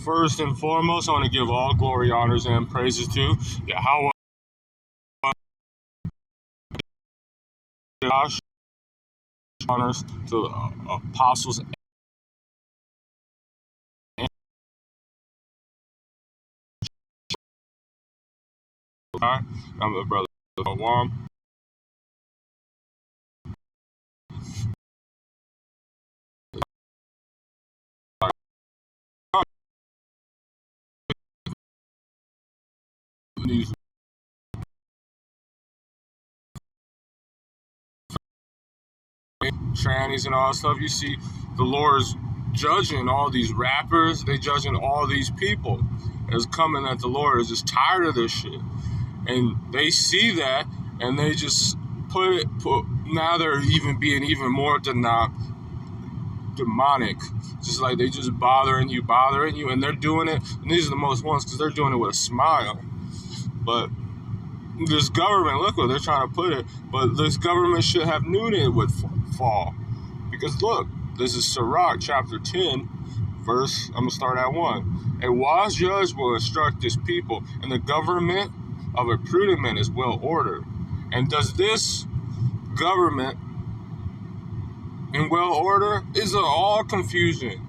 First and foremost, I want to give all glory, honors, and praises to Yahweh, Josh, honors to apostles, and I'm the brother of Awam. These trannies and all that stuff. You see, the Lord's judging all these rappers. They judging all these people. It's coming that the Lord is just tired of this shit, and they see that, and they just put. Now they're even being even more demonic. Just like they just bothering you, and they're doing it. And these are the most ones because they're doing it with a smile. But this government, look what they're trying to put it. But this government should have knew it would fall. Because look, this is Sirach chapter 10, verse, I'm going to start at 1. A wise judge will instruct his people, and the government of a prudent man is well ordered. And does this government in well order is all confusion,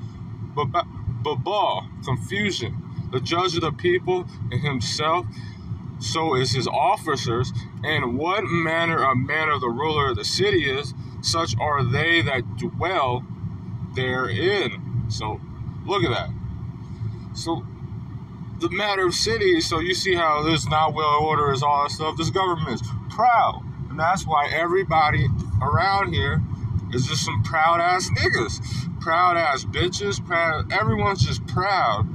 confusion. The judge of the people and himself, so is his officers, and what manner of man of the ruler of the city is, such are they that dwell therein. So look at that. So the matter of cities, so you see how this not well order is all that stuff. This government is proud, and that's why everybody around here is just some proud ass niggas, proud ass bitches, proud. Everyone's just proud.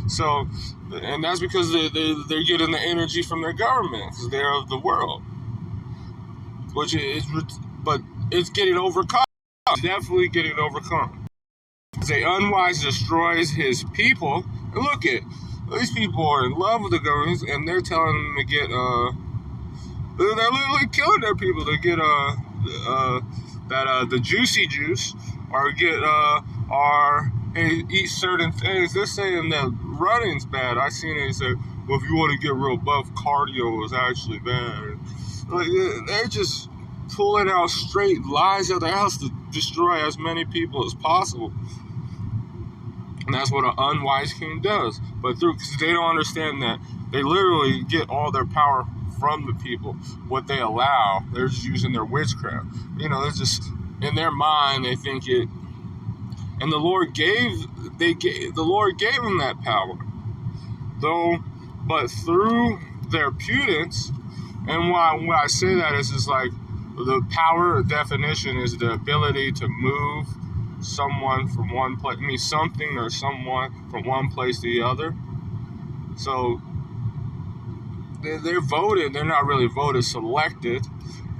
So, and that's because they're getting the energy from their government because they're of the world, but it's getting overcome. It's definitely getting overcome. The unwise destroys his people, and look at these people are in love with the government, and they're telling them to get they're literally killing their people to get the juicy juice, or get eat certain things. They're saying that running's bad. I seen it say, well, if you want to get real buff, cardio is actually bad. Like, they're just pulling out straight lies out of their house to destroy as many people as possible. And that's what an unwise king does. But because they don't understand that they literally get all their power from the people. What they allow, they're just using their witchcraft. You know, they're just in their mind. They think it, and the Lord gave them that power, though. But through their prudence, and why I say that is just like the power definition is the ability to move someone from one place, something or someone from one place to the other. So they're voted, they're not really voted, selected,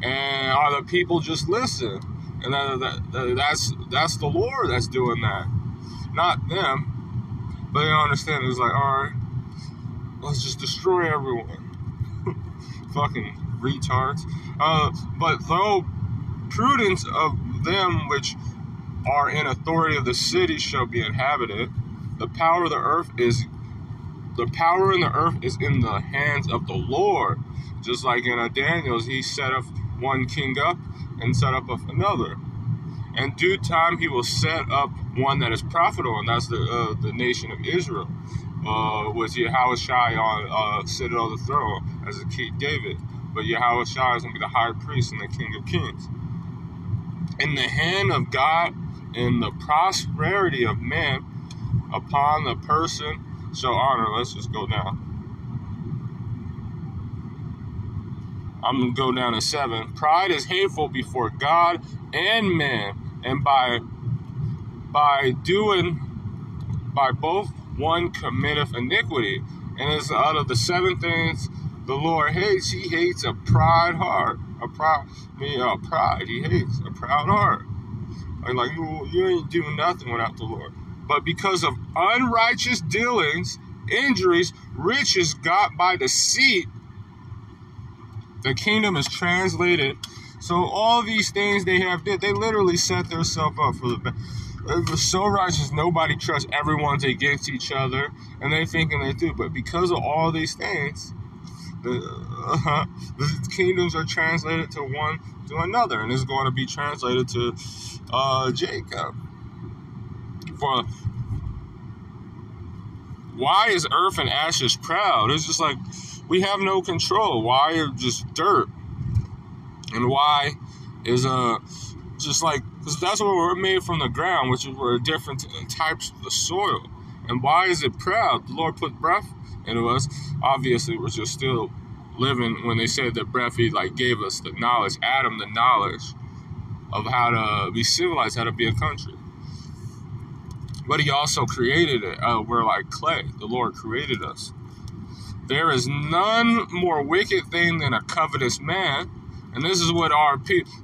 and all the people just listen. And that's the Lord that's doing that, not them. But they don't understand. It's like, all right, let's just destroy everyone. Fucking retards. But though prudence of them which are in authority of the city shall be inhabited, the power in the earth is in the hands of the Lord. Just like in Daniel's, he set up one king up and set up another. In due time, he will set up one that is profitable, and that's the nation of Israel, with Yahushua on sitting on the throne as a King David. But Yahushua is going to be the high priest and the King of Kings. In the hand of God, in the prosperity of man, upon the person shall honor. Let's just go down. I'm going to go down to 7. Pride is hateful before God and man, and by both one committeth iniquity. And it's out of the 7 things the Lord hates. He hates a proud heart. Pride. He hates a proud heart. Like you ain't doing nothing without the Lord. But because of unrighteous dealings, injuries, riches got by deceit, the kingdom is translated. So all these things they literally set themselves up for the best. They're so righteous, nobody trusts. Everyone's against each other, and they thinking they do. But because of all these things, the kingdoms are translated to one to another, and it's going to be translated to Jacob. For why is earth and ashes proud? It's just like we have no control. Why are just dirt? And why is just like, because that's what we're made from the ground, which is we're different types of the soil. And why is it proud? The Lord put breath into us. Obviously, we're just still living. When they said that breath, He like gave us the knowledge, Adam the knowledge of how to be civilized, how to be a country. But He also created it. We're like clay. The Lord created us. There is none more wicked thing than a covetous man. And this is what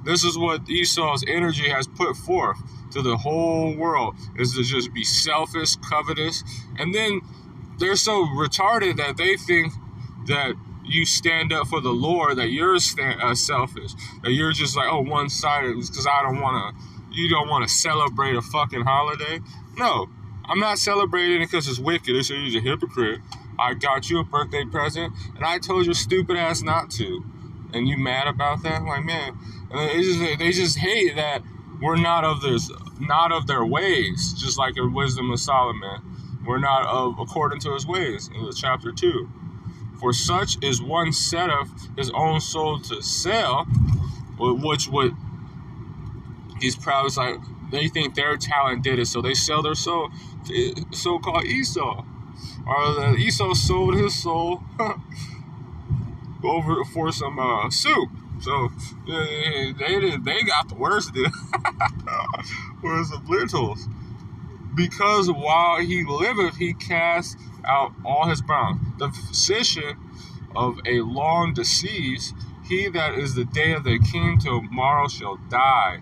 this is what Esau's energy has put forth to the whole world, is to just be selfish, covetous. And then they're so retarded that they think that you stand up for the Lord, that you're selfish, that you're just like, oh, one-sided, because you don't want to celebrate a fucking holiday. No, I'm not celebrating it because it's wicked. It's a hypocrite. I got you a birthday present, and I told your stupid ass not to. And you mad about that? Like, man, they just hate that we're not of their ways. Just like in Wisdom of Solomon, we're not according to his ways in chapter 2. For such is one setteth his own soul to sell, which would he's proud. It's like they think their talent did it, so they sell their soul to so-called Esau, or Esau sold his soul over for some soup. So they got the worst deal for some lentils. Because while he liveth, he cast out all his bounds. The physician of a long decease, he that is the day of the king till tomorrow shall die.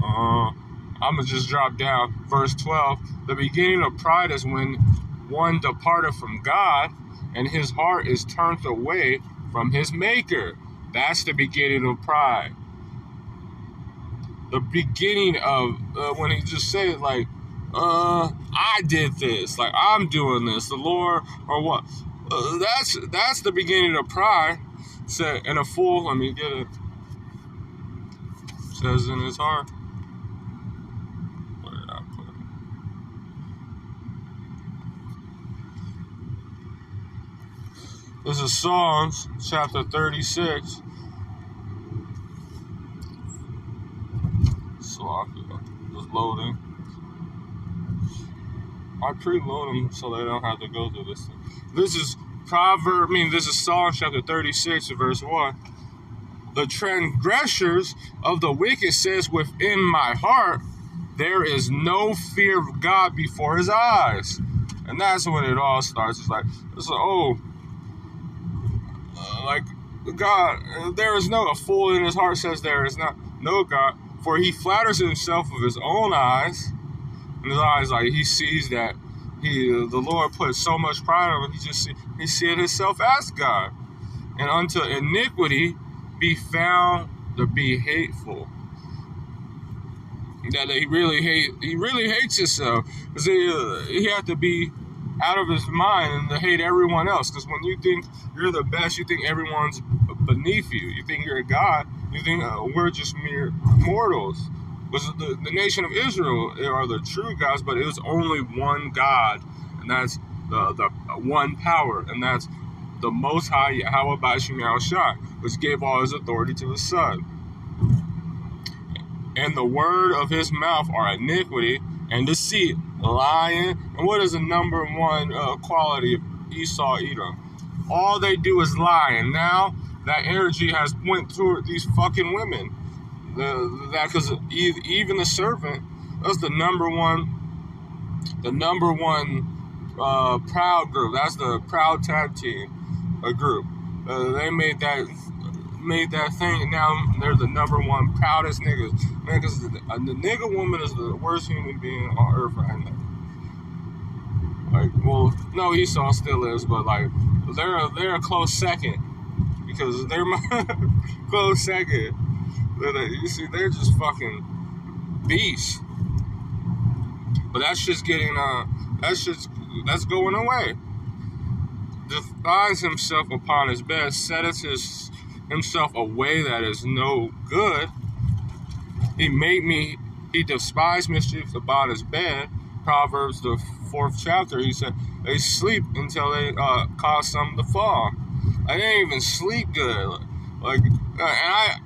I'm going to just drop down. Verse 12. The beginning of pride is when one departed from God, and his heart is turned away from his maker. That's the beginning of pride. The beginning of when he just said, like, I did this, like I'm doing this, the Lord, or what? That's the beginning of pride. Said, and a fool, let me get it. Says in his heart. Where did I put it? This is Psalms chapter 36. Just loading. I preload them so they don't have to go through this thing. This is this is Psalm chapter 36, verse 1. The transgressors of the wicked says within my heart, there is no fear of God before his eyes. And that's when it all starts. It's like God, there is no, a fool in his heart says there is not no God. For he flatters himself with his own eyes. In his eyes, like he sees that the Lord put so much pride on him, he seeth himself as God. And unto iniquity be found to be hateful. That he really hates himself. Because he had to be out of his mind and to hate everyone else. Because when you think you're the best, you think everyone's beneath you. You think you're a God. You think we're just mere mortals. Was the nation of Israel are the true gods, but it was only one God, and that's the one power, and that's the Most High Yahweh B'Shem Yahushua, which gave all his authority to his Son. And the word of his mouth are iniquity and deceit, lying. And what is the number one quality of Esau, Edom? All they do is lie, and now that energy has went through these fucking women. Because even the servant, that's the number one proud group. That's the proud tag team group. They made that thing, and now they're the number one proudest niggas. Man, because the nigga woman is the worst human being on earth right now. Like, well, no, Esau still is, but like they're a close second, because they're my close second. You see, they're just fucking beast. But that's just getting that's going away. Defies himself upon his bed, setteth himself a way that is no good. He despised mischief about his bed. Proverbs, the 4th chapter, he said, they sleep until they cause some to fall. I didn't even sleep good. And I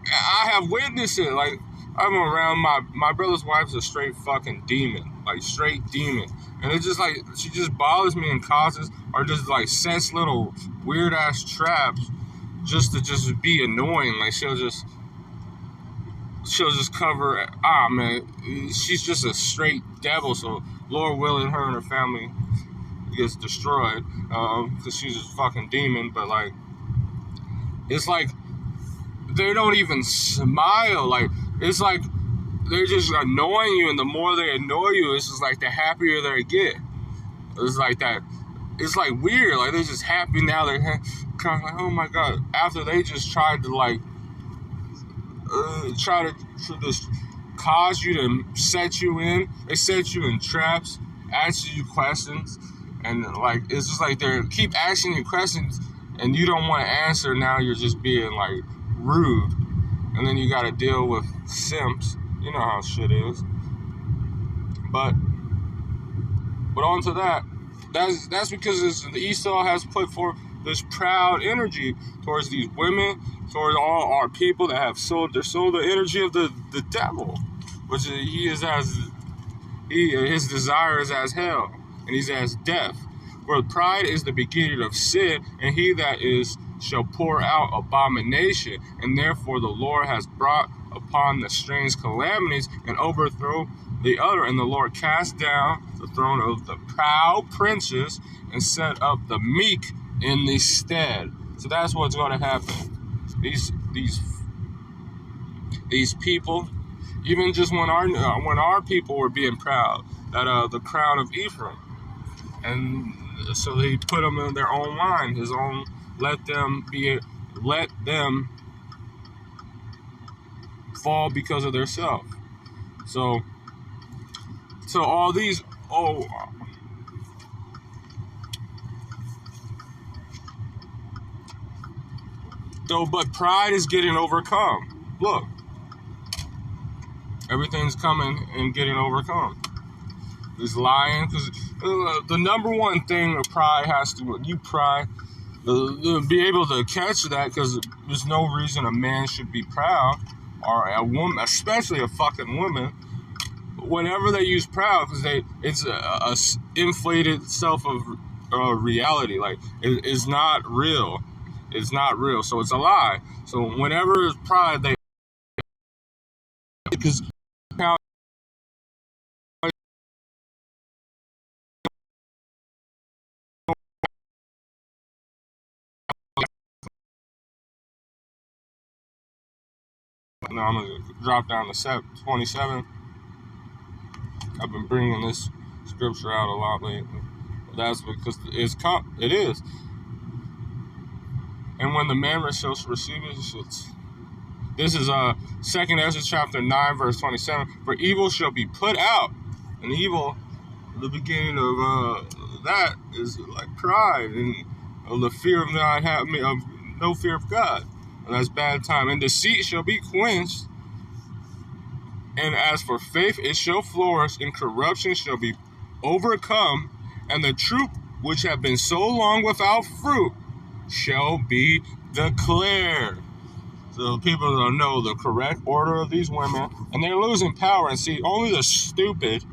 have witnessed it. Like, I'm around my brother's wife's a straight fucking demon. Like, straight demon. And it's just like, she just bothers me and causes, or just like sets little weird ass traps just to just be annoying. Like, she'll just cover, man, she's just a straight devil. So Lord willing, her and her family gets destroyed, because she's a fucking demon. But like, it's like they don't even smile. Like, it's like they're just annoying you, and the more they annoy you, it's just like the happier they get. It's like that. It's like weird. Like, they're just happy now. They're kind of like, oh my god. After they just tried to like try to just cause you to set you in. They set you in traps, ask you questions, and like, it's just like they keep asking you questions, and you don't want to answer. Now you're just being like rude, and then you got to deal with simps. You know how shit is. But on to that. That's because Esau has put forth this proud energy towards these women, towards all our people that have sold the energy of the devil, which his desire is as hell, and he's as death. For pride is the beginning of sin, and he that is shall pour out abomination, and therefore the Lord has brought upon the strange calamities and overthrow the other, and the Lord cast down the throne of the proud princes and set up the meek in the stead. So that's what's going to happen. These people, even just when our people were being proud, that the crown of Ephraim, and so they put them in their own line, his own. Let them fall because of their self. So all these but pride is getting overcome. Look, everything's coming and getting overcome. This lying, because the number one thing a pride has to, be able to catch that, because there's no reason a man should be proud, or a woman, especially a fucking woman. Whenever they use proud, because it's a inflated self of reality. Like, it's not real. It's not real, so it's a lie. So whenever it's pride, because now I'm gonna drop down to 27. I've been bringing this scripture out a lot lately. That's because it is. And when the man shall receive it, this is 2nd Ezra chapter 9, verse 27. For evil shall be put out, and evil, the beginning of that is like pride and the fear of no fear of God, and that's bad time. And deceit shall be quenched, and as for faith, it shall flourish, and corruption shall be overcome, and the truth which have been so long without fruit shall be declared. So people don't know the correct order of these women, and they're losing power. And see, only the stupid,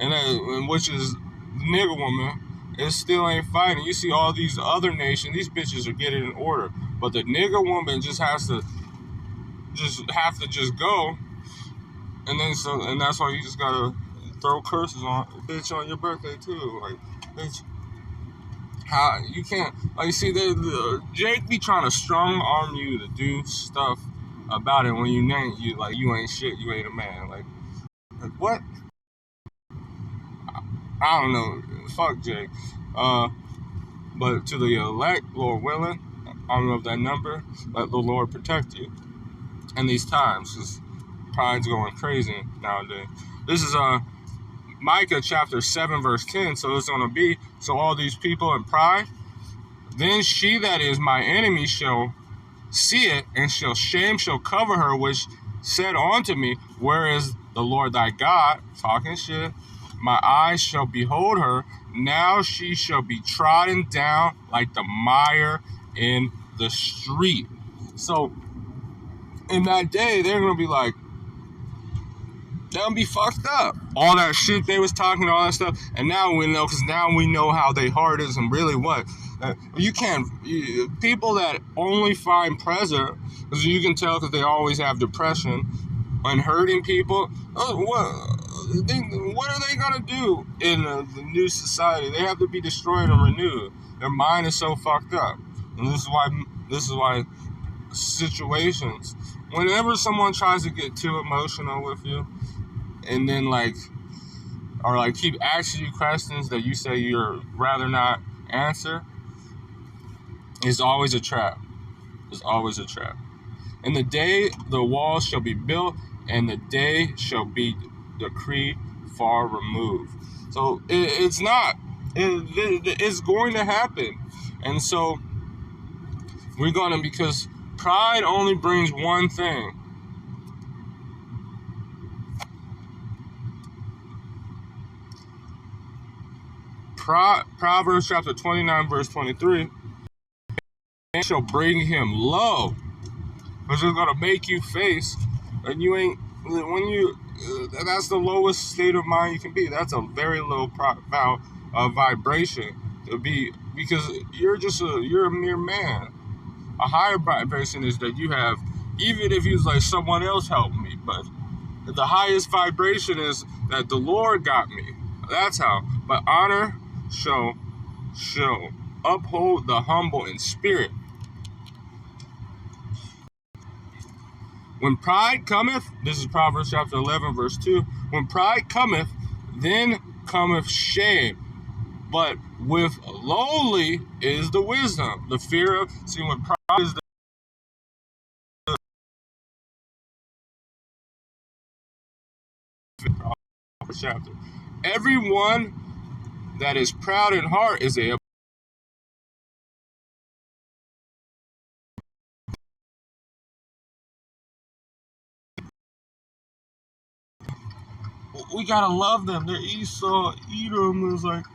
and which is nigger woman, it still ain't fighting. You see all these other nations, these bitches are getting in order, but the nigger woman just have to go, and that's why you just gotta throw curses on bitch on your birthday too, like bitch. How you can't, like, see, Jake be trying to strong arm you to do stuff about it when you ain't shit, you ain't a man. Like what? I don't know. Fuck Jake. But to the elect, Lord willing, I don't know if that number, let the Lord protect you in these times. Because pride's going crazy nowadays. This is Micah chapter 7 verse 10. So it's going to be, so all these people in pride, then she that is my enemy shall see it, and shame shall cover her, which said unto me, where is the Lord thy God? Talking shit. My eyes shall behold her. Now she shall be trodden down like the mire in the street. So in that day, they're going to be like, they'll be fucked up. All that shit they was talking, all that stuff. And now we know, because now we know how they heart is and really what. People that only find pleasure, because you can tell because they always have depression, and hurting people, what are they going to do in the new society? They have to be destroyed and renewed. Their mind is so fucked up. And this is why situations, whenever someone tries to get too emotional with you, and then keep asking you questions that you say you're rather not answer, it's always a trap. It's always a trap. In the day the wall shall be built, and the day shall be decreed far removed. So it's not. It's going to happen. And so we're going to, because pride only brings one thing. Proverbs chapter 29 verse 23, and shall bring him low, which is going to make you face, and you ain't, when you, that's the lowest state of mind you can be. That's a very low vibration to be, because you're a mere man. A higher vibration is that you have, even if he's like, someone else helped me, but the highest vibration is that the Lord got me. That's how. But honor shall uphold the humble in spirit. When pride cometh, this is Proverbs chapter 11 verse 2, when pride cometh, then cometh shame, but with lowly is the wisdom. The fear of, see, when pride is the chapter. Everyone that is proud in heart is a we gotta love them. They're Esau, Edom is like,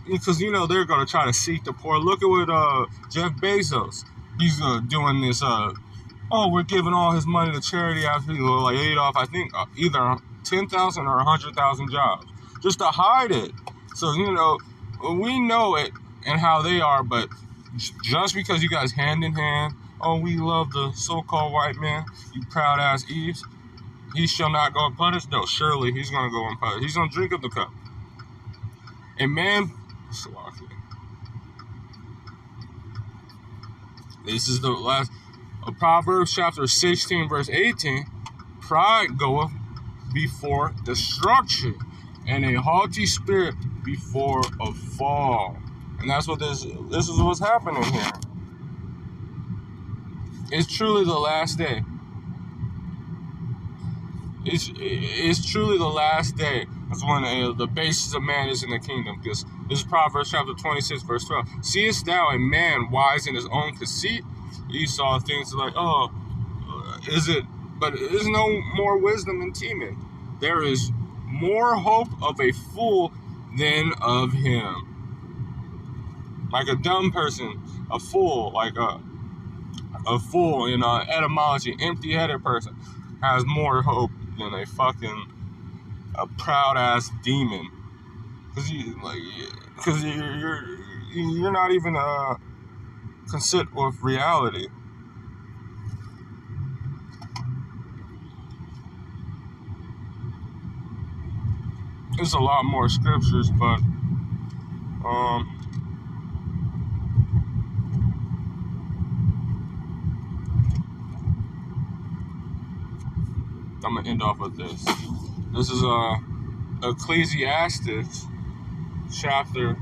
because they're gonna try to seek the poor. Look at what Jeff Bezos, he's doing this. We're giving all his money to charity after he like laid off, I think either 10,000 or 100,000 jobs just to hide it. So we know it and how they are, but just because you guys hand in hand, we love the so-called white man, you proud ass Eves. He shall not go unpunished. No, surely he's going to go unpunished. He's going to drink of the cup. And man, this is the last of Proverbs chapter 16 verse 18. Pride goeth before destruction, and a haughty spirit before a fall. And that's what this is what's happening here. It's truly the last day. It's truly the last day. That's when the basis of man is in the kingdom. Because this is Proverbs chapter 26, verse 12. Seest thou a man wise in his own conceit? Esau thinks like, is it? But there's no more wisdom in Teman. There is more hope of a fool than of him. Like a dumb person, a fool, like a fool in etymology, empty-headed person has more hope than a proud ass demon, because you're not even considered with reality. There's a lot more scriptures, but I'm gonna end off with this. This is Ecclesiastes chapter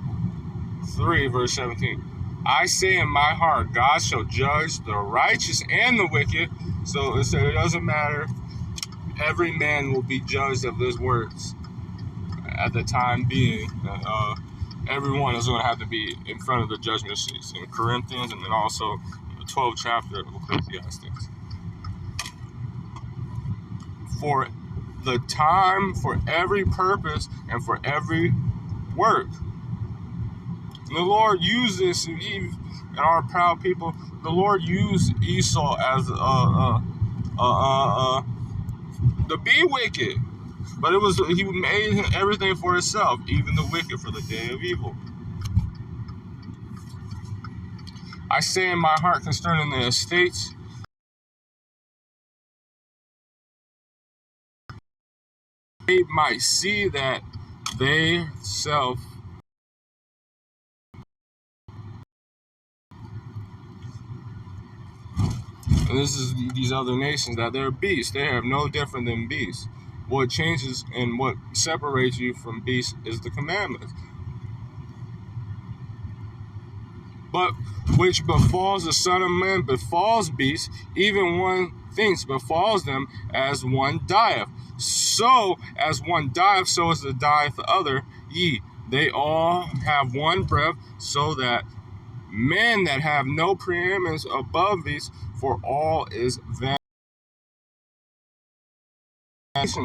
3 verse 17. I say in my heart, God shall judge the righteous and the wicked. So it said it doesn't matter every man will be judged of his words at the time being. Everyone is going to have to be in front of the judgment seats in Corinthians, and then also the 12th chapter of Ecclesiastes. For the time, for every purpose, and for every work. And the Lord used this, and our proud people, the Lord used Esau as to be wicked. But he made everything for himself, even the wicked for the day of evil. I say in my heart concerning the estates, they might see that they self and this is these other nations, that they're beasts. They are no different than beasts. What changes and what separates you from beasts is the commandments. But which befalls the Son of Man befalls beasts, even one thinks befalls them as one dieth. So as one dieth, so is the dieth the other. Ye, they all have one breath, so that men that have no preeminence above beasts, for all is vanity.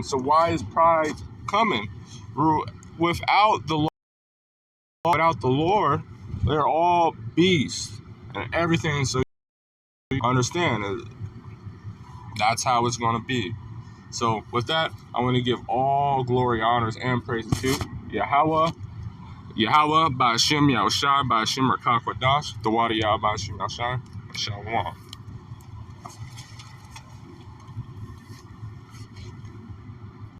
So why is pride coming? Without the Lord, they're all beasts and everything. So you understand that's how it's going to be. So with that, I want to give all glory, honors, and praise to Yahweh, by Hashem Yahushai, by Hashem Rakakwadash, the Water Yah by Hashem Yahushai, Shalom.